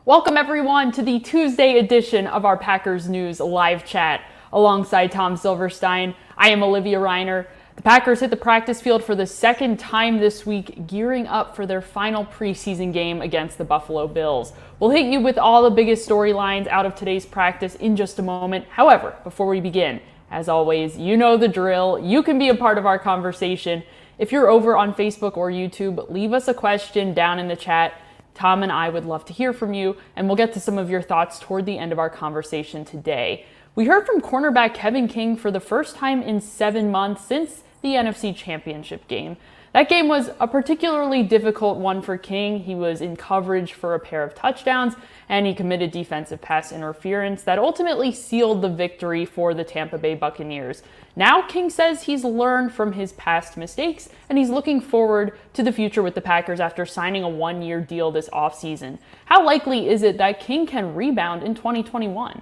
Welcome everyone to the Tuesday edition of our Packers News live chat. Alongside Tom Silverstein, I am Olivia Reiner. The Packers hit the practice field for the second time this week, gearing up for their final preseason game against the Buffalo Bills. We'll hit you with all the biggest storylines out of today's practice in just a moment. However, before we begin, as always, you know the drill. You can be a part of our conversation. If you're over on Facebook or YouTube, leave us a question down in the chat. Tom and I would love to hear from you, and we'll get to some of your thoughts toward the end of our conversation today. We heard from cornerback Kevin King for the first time in 7 months since the NFC Championship game. That game was a particularly difficult one for King. He was in coverage for a pair of touchdowns, and he committed defensive pass interference that ultimately sealed the victory for the Tampa Bay Buccaneers. Now King says he's learned from his past mistakes, and he's looking forward to the future with the Packers after signing a one-year deal this offseason. How likely is it that King can rebound in 2021?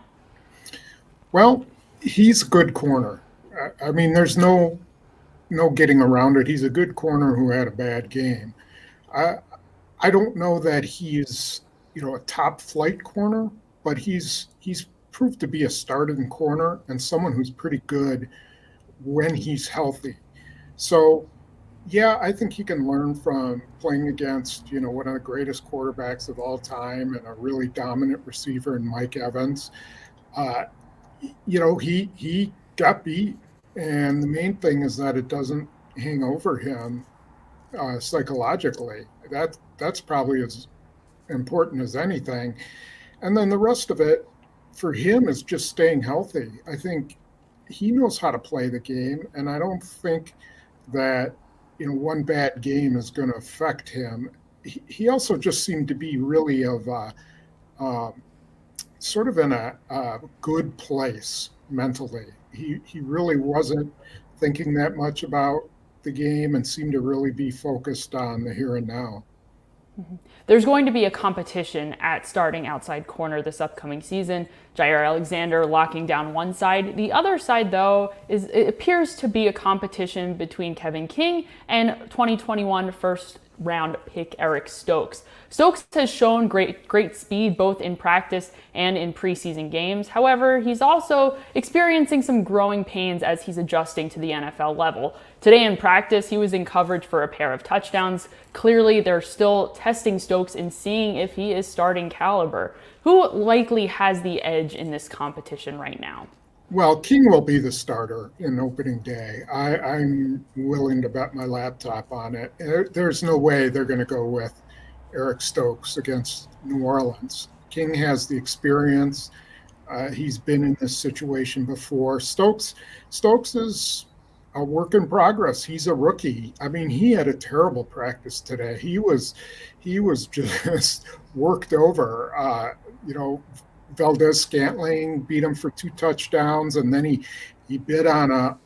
Well, he's a good corner. I mean, there's no getting around it. He's a good corner who had a bad game. I don't know that he's a top flight corner, but he's proved to be a starting corner and someone who's pretty good when he's healthy. So yeah, I think he can learn from playing against one of the greatest quarterbacks of all time and a really dominant receiver in Mike Evans. He got beat. And the main thing is that it doesn't hang over him psychologically. That's probably as important as anything. And then the rest of it for him is just staying healthy. I think he knows how to play the game, and I don't think that one bad game is going to affect him. He also just seemed to be really of sort of in a good place mentally. He really wasn't thinking that much about the game and seemed to really be focused on the here and now. Mm-hmm. There's going to be a competition at starting outside corner this upcoming season. Jair Alexander locking down one side. The other side, though, it appears to be a competition between Kevin King and 2021 first round pick Eric Stokes. Stokes has shown great speed both in practice and in preseason games. However, he's also experiencing some growing pains as he's adjusting to the NFL level. Today in practice, he was in coverage for a pair of touchdowns. Clearly, they're still testing Stokes and seeing if he is starting caliber. Who likely has the edge in this competition right now? Well, King will be the starter in opening day. I'm willing to bet my laptop on it. There's no way they're going to go with Eric Stokes against New Orleans. King has the experience. He's been in this situation before. Stokes is a work in progress. He's a rookie. I mean, he had a terrible practice today. He was just worked over. Valdez-Scantling beat him for 2 touchdowns, and then he bid on a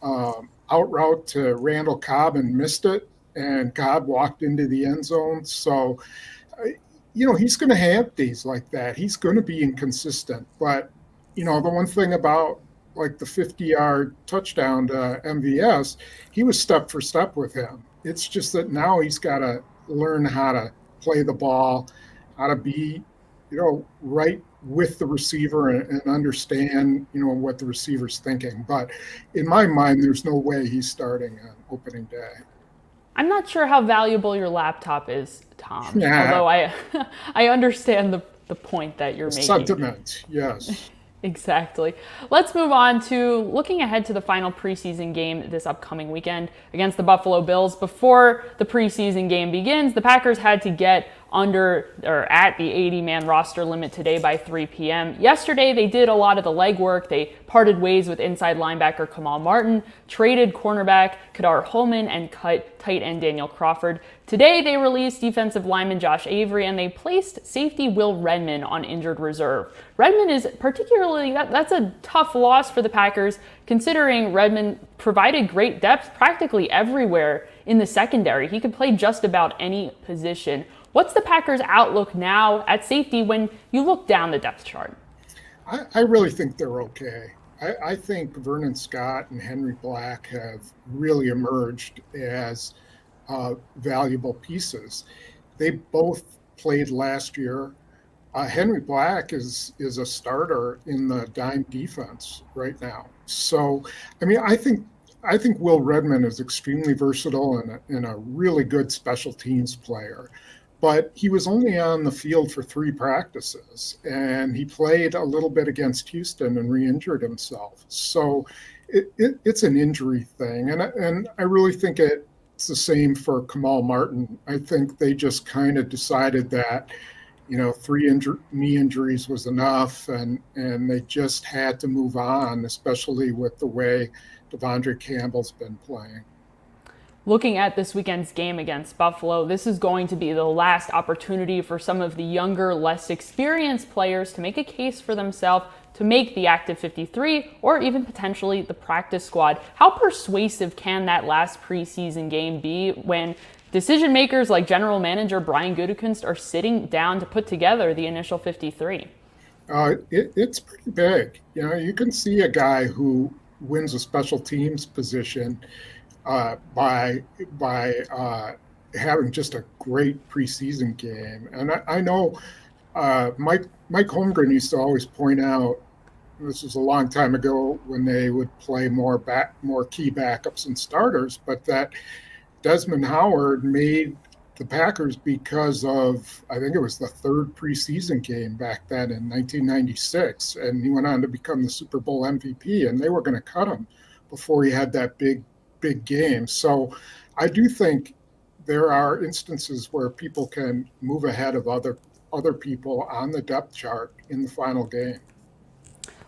out route to Randall Cobb and missed it, and Cobb walked into the end zone. So, he's going to have days like that. He's going to be inconsistent. But, the one thing about like the 50-yard touchdown to MVS, he was step for step with him. It's just that now he's got to learn how to play the ball, how to be, right with the receiver and understand, what the receiver's thinking. But in my mind, there's no way he's starting on opening day. I'm not sure how valuable your laptop is, Tom. Yeah. Although I understand the point that you're making. Sentiment, yes. Exactly. Let's move on to looking ahead to the final preseason game this upcoming weekend against the Buffalo Bills. Before the preseason game begins, the Packers had to get under or at the 80-man roster limit today by 3 p.m. Yesterday, they did a lot of the legwork. They parted ways with inside linebacker Kamal Martin, traded cornerback Kadar Holman, and cut tight end Daniel Crawford. Today, they released defensive lineman Josh Avery, and they placed safety Will Redmond on injured reserve. Redmond is particularly, that's a tough loss for the Packers, considering Redmond provided great depth practically everywhere in the secondary. He could play just about any position. What's the Packers' outlook now at safety when you look down the depth chart? I really think they're okay. I think Vernon Scott and Henry Black have really emerged as valuable pieces. They both played last year. Henry Black is a starter in the dime defense right now. So, I mean, I think Will Redmond is extremely versatile and a really good special teams player. But he was only on the field for 3 practices, and he played a little bit against Houston and re-injured himself. So it's an injury thing, and I really think it's the same for Kamal Martin. I think they just kind of decided that 3 knee injuries was enough, and they just had to move on, especially with the way Devondre Campbell's been playing. Looking at this weekend's game against Buffalo, this is going to be the last opportunity for some of the younger, less experienced players to make a case for themselves to make the active 53 or even potentially the practice squad. How persuasive can that last preseason game be when decision makers like general manager Brian Gutekunst are sitting down to put together the initial 53? It's pretty big. You can see a guy who wins a special teams position by having just a great preseason game. And I know Mike Holmgren used to always point out, this was a long time ago when they would play more key backups and starters, but that Desmond Howard made the Packers because of, I think it was the 3rd preseason game back then in 1996, and he went on to become the Super Bowl MVP, and they were going to cut him before he had that big game. So I do think there are instances where people can move ahead of other people on the depth chart in the final game.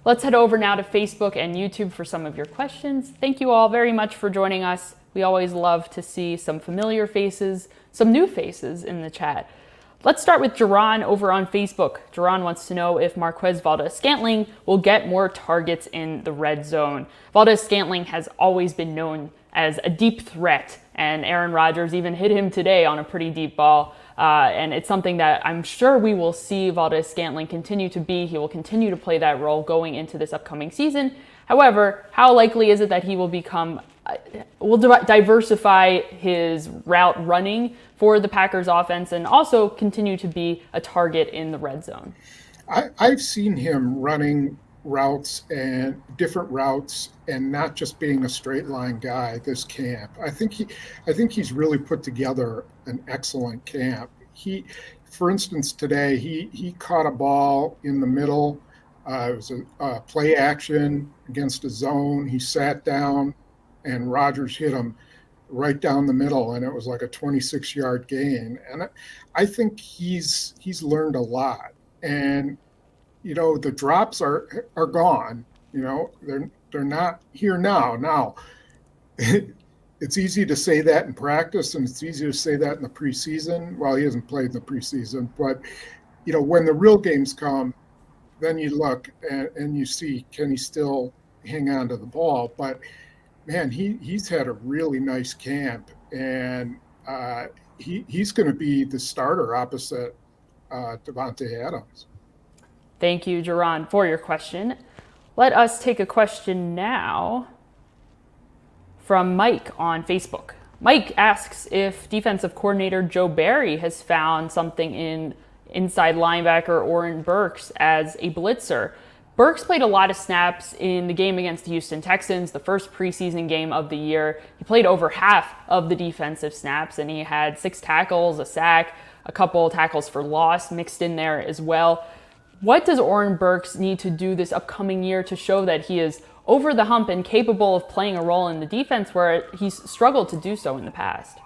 Let's head over now to Facebook and YouTube for some of your questions. Thank you all very much for joining us. We always love to see some familiar faces, some new faces in the chat. Let's start with Jerron over on Facebook. Jerron wants to know if Marquez Valdes-Scantling will get more targets in the red zone. Valdes-Scantling has always been known as a deep threat, and Aaron Rodgers even hit him today on a pretty deep ball. And it's something that I'm sure we will see Valdes-Scantling continue to be. He will continue to play that role going into this upcoming season. However, how likely is it that he will diversify his route running for the Packers offense and also continue to be a target in the red zone? I've seen him running routes and different routes and not just being a straight line guy this camp. I think he's really put together an excellent camp. For instance, today he caught a ball in the middle. It was a play action against a zone. He sat down and Rodgers hit him right down the middle, and it was like a 26-yard gain. And I think he's learned a lot. And the drops are gone. They're not here now. Now, it's easy to say that in practice, and it's easy to say that in the preseason. Well, he hasn't played in the preseason, but when the real games come, then you look and you see, can he still hang on to the ball? But man, he's had a really nice camp, and he's going to be the starter opposite Davante Adams. Thank you, Jerron, for your question. Let us take a question now from Mike on Facebook. Mike asks if defensive coordinator Joe Barry has found something in inside linebacker Oren Burks as a blitzer. Burks played a lot of snaps in the game against the Houston Texans, the first preseason game of the year. He played over half of the defensive snaps, and he had 6 tackles, a sack, a couple tackles for loss mixed in there as well. What does Oren Burks need to do this upcoming year to show that he is over the hump and capable of playing a role in the defense where he's struggled to do so in the past?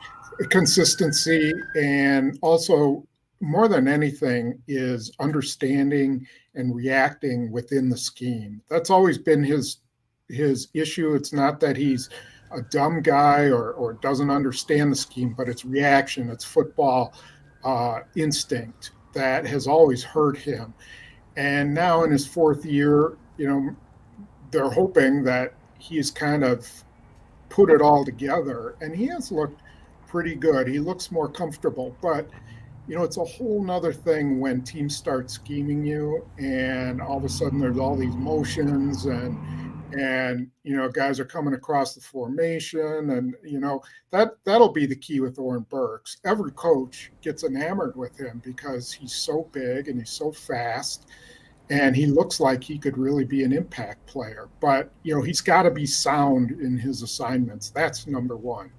Consistency, and also more than anything is understanding and reacting within the scheme. That's always been his issue. It's not that he's a dumb guy or doesn't understand the scheme, but it's reaction, it's football instinct that has always hurt him. And now in his 4th year, they're hoping that he's kind of put it all together, and he has looked pretty good. He looks more comfortable, but it's a whole nother thing when teams start scheming you, and all of a sudden there's all these motions, and And, guys are coming across the formation, and, that'll be the key with Oren Burks. Every coach gets enamored with him because he's so big and he's so fast, and he looks like he could really be an impact player. But, he's got to be sound in his assignments. That's number one.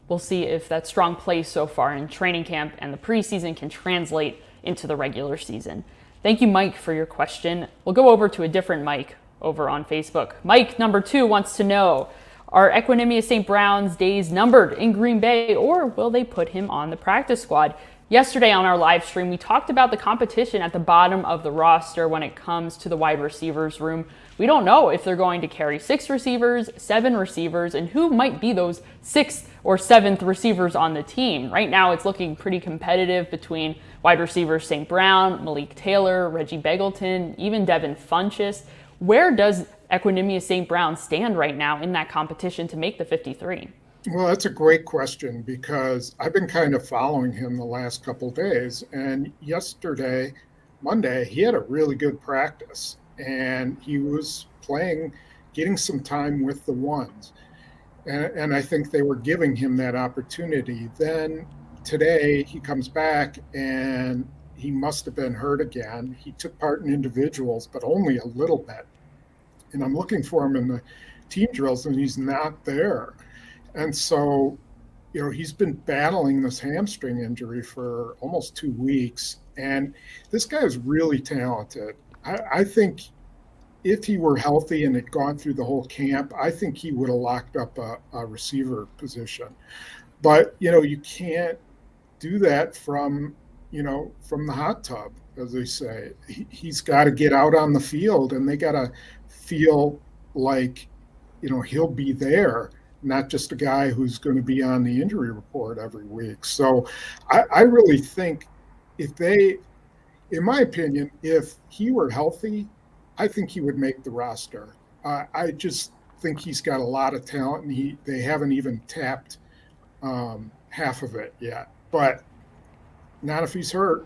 We'll see if that strong play so far in training camp and the preseason can translate into the regular season. Thank you, Mike, for your question. We'll go over to a different Mike over on Facebook. Mike number 2 wants to know, are Equanimeous St. Brown's days numbered in Green Bay, or will they put him on the practice squad? Yesterday on our live stream, we talked about the competition at the bottom of the roster when it comes to the wide receivers room. We don't know if they're going to carry 6 receivers, 7 receivers, and who might be those 6th or 7th receivers on the team. Right now, it's looking pretty competitive between wide receivers St. Brown, Malik Taylor, Reggie Begelton, even Devin Funchess. Where does Equanimeous St. Brown stand right now in that competition to make the 53? Well, that's a great question, because I've been kind of following him the last couple days. And yesterday, Monday, he had a really good practice, and he was playing, getting some time with the ones. And I think they were giving him that opportunity. Then today he comes back, and he must have been hurt again. He took part in individuals, but only a little bit. And I'm looking for him in the team drills, and he's not there. And so, he's been battling this hamstring injury for almost 2 weeks. And this guy is really talented. I think if he were healthy and had gone through the whole camp, I think he would have locked up a receiver position. But, you can't do that from the hot tub, as they say. He's got to get out on the field, and they got to feel like, he'll be there, not just a guy who's going to be on the injury report every week. So I really think in my opinion, if he were healthy, I think he would make the roster. I just think he's got a lot of talent, and they haven't even tapped half of it yet. But not if he's hurt.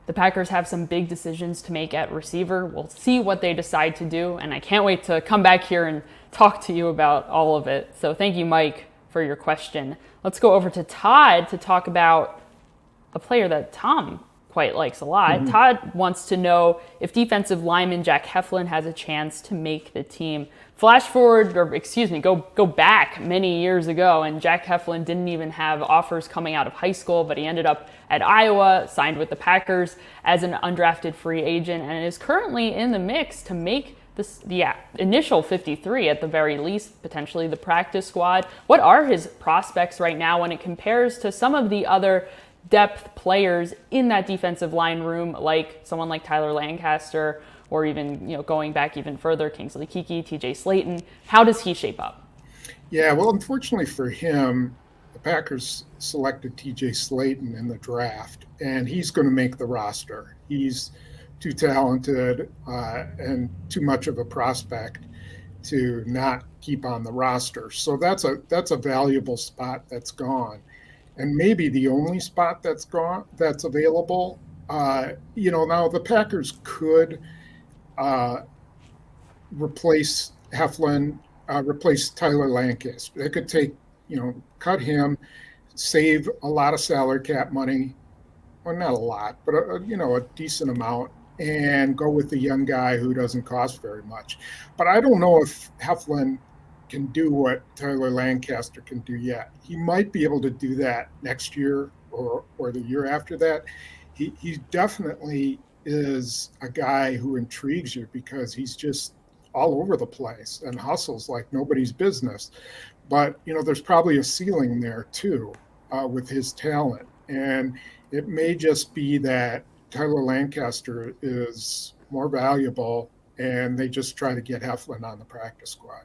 The Packers have some big decisions to make at receiver. We'll see what they decide to do, and I can't wait to come back here and talk to you about all of it. So thank you, Mike, for your question. Let's go over to Todd to talk about a player that Tom quite likes a lot. Mm-hmm. Todd wants to know if defensive lineman Jack Heflin has a chance to make the team. Go back many years ago, and Jack Heflin didn't even have offers coming out of high school, but he ended up at Iowa, signed with the Packers as an undrafted free agent, and is currently in the mix to make the initial 53 at the very least, potentially the practice squad. What are his prospects right now when it compares to some of the other depth players in that defensive line room, like someone like Tyler Lancaster, or even, going back even further, Kingsley Keke, TJ Slayton? How does he shape up? Yeah, well, unfortunately for him, the Packers selected TJ Slayton in the draft, and he's going to make the roster. He's too talented and too much of a prospect to not keep on the roster. So that's a valuable spot that's gone. And maybe the only spot that's available. Now the Packers could replace Heflin, replace Tyler Lancaster. They could cut him, save a lot of salary cap money, well, not a lot, but a decent amount, and go with the young guy who doesn't cost very much. But I don't know if Heflin can do what Tyler Lancaster can do yet. He might be able to do that next year or the year after that. He definitely is a guy who intrigues you because he's just all over the place and hustles like nobody's business. But, there's probably a ceiling there too with his talent. And it may just be that Tyler Lancaster is more valuable and they just try to get Heflin on the practice squad.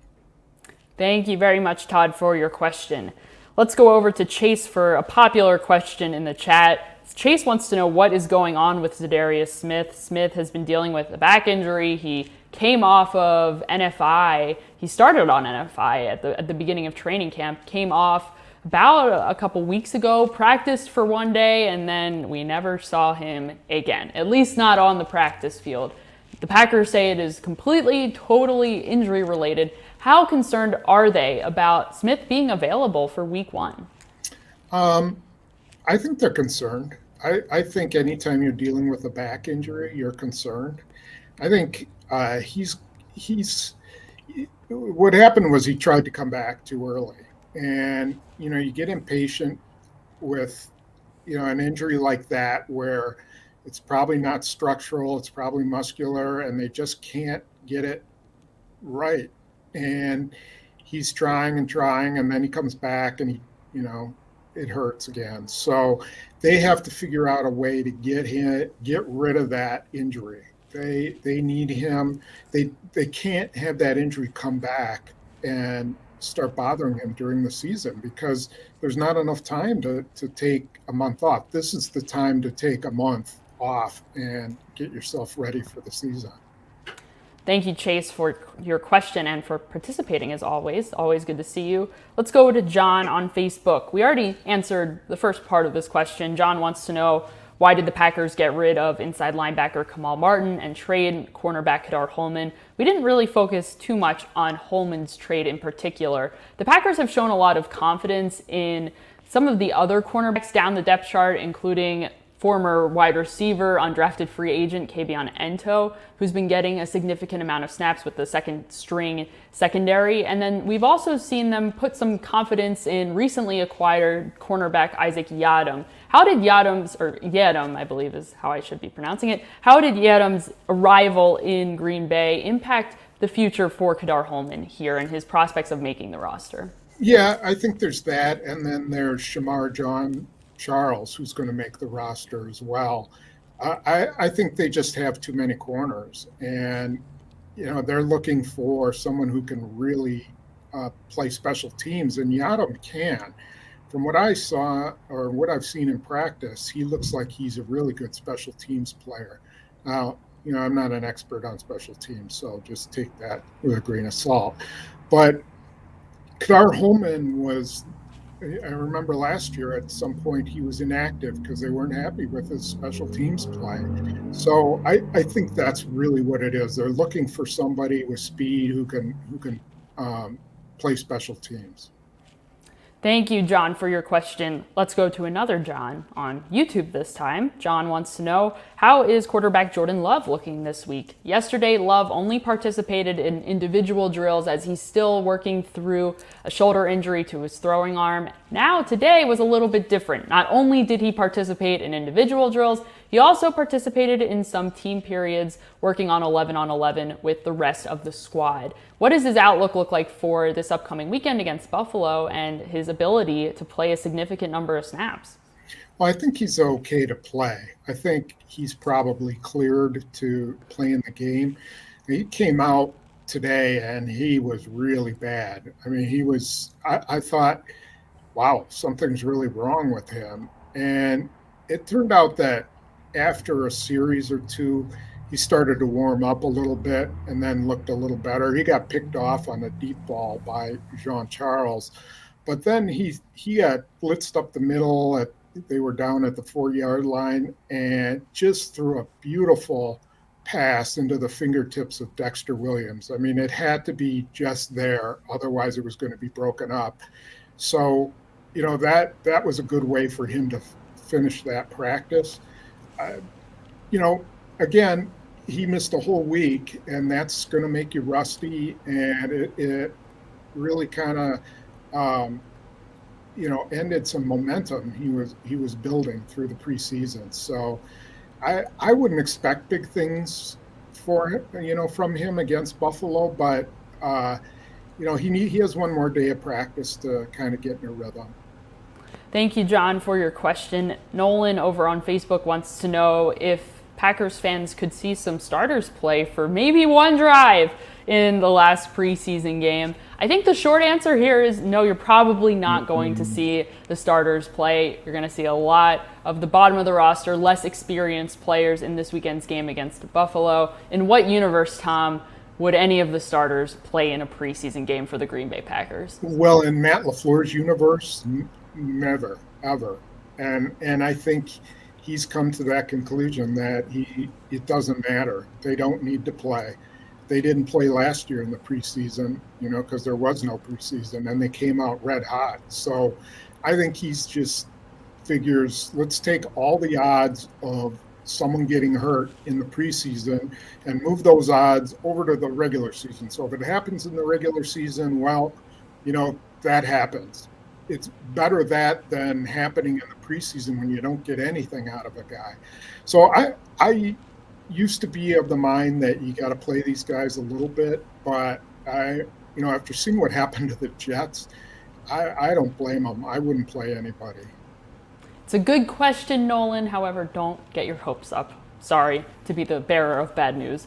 Thank you very much, Todd, for your question. Let's go over to Chase for a popular question in the chat. Chase wants to know what is going on with Zadarius Smith. Smith has been dealing with a back injury. He came off of NFI. He started on NFI at the beginning of training camp, came off about a couple weeks ago, practiced for one day, and then we never saw him again, at least not on the practice field. The Packers say it is completely, totally injury related. How concerned are they about Smith being available for week 1? I think they're concerned. I think anytime you're dealing with a back injury, you're concerned. I think he's what happened was he tried to come back too early, and you get impatient with an injury like that where it's probably not structural, it's probably muscular, and they just can't get it right. And he's trying and trying, and then he comes back and it hurts again. So they have to figure out a way to get rid of that injury. They need him. They can't have that injury come back and start bothering him during the season, because there's not enough time to take a month off. This is the time to take a month off and get yourself ready for the season. Thank you, Chase, for your question and for participating as always. Always good to see you. Let's go to John on Facebook. We already answered the first part of this question. John wants to know, why did the Packers get rid of inside linebacker Kamal Martin and trade cornerback Kadar Holman? We didn't really focus too much on Holman's trade in particular. The Packers have shown a lot of confidence in some of the other cornerbacks down the depth chart, including former wide receiver, undrafted free agent Kabion Ento, who's been getting a significant amount of snaps with the second string secondary. And then we've also seen them put some confidence in recently acquired cornerback Isaac Yiadom. How did Yiadom, I believe is how I should be pronouncing it, how did Yiadom's arrival in Green Bay impact the future for Kadar Holman here and his prospects of making the roster? Yeah, I think there's that. And then there's Shamar John Charles, who's going to make the roster as well. I think they just have too many corners, and they're looking for someone who can really play special teams, and Yiadom can. From what I saw or what I've seen in practice, he looks like he's a really good special teams player. Now, I'm not an expert on special teams, so just take that with a grain of salt. But Kadar Holman I remember last year at some point he was inactive because they weren't happy with his special teams play. So I think that's really what it is. They're looking for somebody with speed who can play special teams. Thank you, John, for your question. Let's go to another John on YouTube this time. John wants to know, how is quarterback Jordan Love looking this week? Yesterday, Love only participated in individual drills as he's still working through a shoulder injury to his throwing arm. Now, today was a little bit different. Not only did he participate in individual drills, he also participated in some team periods working on 11-on-11 with the rest of the squad. What does his outlook look like for this upcoming weekend against Buffalo and his ability to play a significant number of snaps? Well, I think he's okay to play. I think he's probably cleared to play in the game. He came out today and he was really bad. I mean, I thought, wow, something's really wrong with him. And it turned out that after a series or two, he started to warm up a little bit and then looked a little better. He got picked off on a deep ball by Jean Charles, but then he got blitzed up the middle. They were down at the 4-yard line and just threw a beautiful pass into the fingertips of Dexter Williams. I mean, it had to be just there, otherwise it was going to be broken up. So, that was a good way for him to finish that practice. Again, he missed a whole week, and that's going to make you rusty, and it really kind of, ended some momentum he was building through the preseason. So I wouldn't expect big things for him, from him against Buffalo, but he has one more day of practice to kind of get in a rhythm. Thank you, John, for your question. Nolan over on Facebook wants to know if Packers fans could see some starters play for maybe one drive in the last preseason game. I think the short answer here is no, you're probably not going to see the starters play. You're going to see a lot of the bottom of the roster, less experienced players in this weekend's game against Buffalo. In what universe, Tom, would any of the starters play in a preseason game for the Green Bay Packers? Well, in Matt LaFleur's universe, never, ever. And I think he's come to that conclusion that it doesn't matter. They don't need to play. They didn't play last year in the preseason, because there was no preseason, and they came out red hot. So I think he's just figures, let's take all the odds of someone getting hurt in the preseason and move those odds over to the regular season. So if it happens in the regular season, well, that happens. It's better that than happening in the preseason when you don't get anything out of a guy. So I used to be of the mind that you got to play these guys a little bit, but after seeing what happened to the Jets, I don't blame them. I wouldn't play anybody. It's a good question, Nolan. However, don't get your hopes up. Sorry to be the bearer of bad news.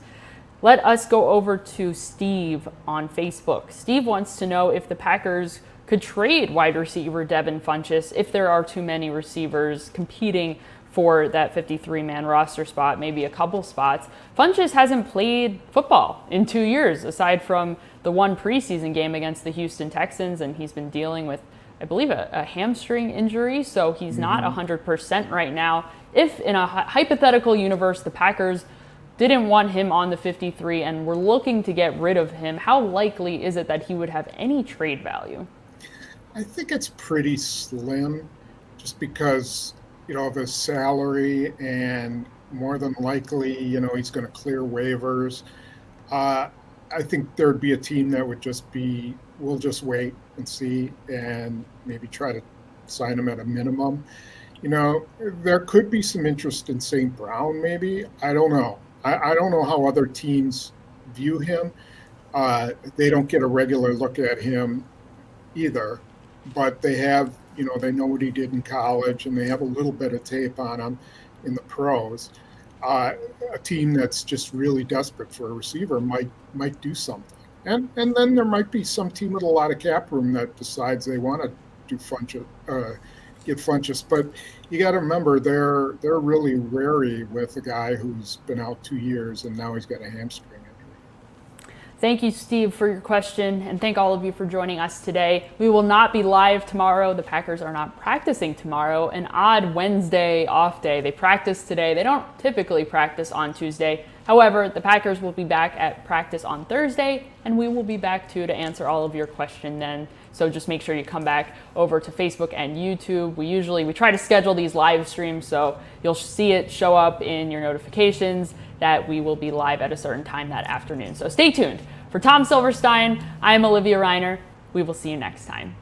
Let us go over to Steve on Facebook. Steve wants to know if the Packers could trade wide receiver Devin Funchess if there are too many receivers competing for that 53-man roster spot, maybe a couple spots. Funchess hasn't played football in 2 years, aside from the one preseason game against the Houston Texans, and he's been dealing with, I believe, a hamstring injury, so he's not 100% right now. If in a hypothetical universe the Packers didn't want him on the 53 and were looking to get rid of him, how likely is it that he would have any trade value? I think it's pretty slim, just because of his salary, and more than likely he's going to clear waivers. I think there'd be a team that would we'll just wait and see and maybe try to sign him at a minimum. There could be some interest in St. Brown, maybe. I don't know. I don't know how other teams view him. They don't get a regular look at him either, but they have, they know what he did in college, and they have a little bit of tape on him in the pros. A team that's just really desperate for a receiver might do something. And then there might be some team with a lot of cap room that decides they want to do get Funchess. But you got to remember, they're really wary with a guy who's been out 2 years and now he's got a hamstring injury. Thank you, Steve, for your question, and thank all of you for joining us today. We will not be live tomorrow. The Packers are not practicing tomorrow. An odd Wednesday off day. They practice today. They don't typically practice on Tuesday. However, the Packers will be back at practice on Thursday, and we will be back too to answer all of your questions then. So just make sure you come back over to Facebook and YouTube. We try to schedule these live streams, so you'll see it show up in your notifications that we will be live at a certain time that afternoon. So stay tuned. For Tom Silverstein, I'm Olivia Reiner. We will see you next time.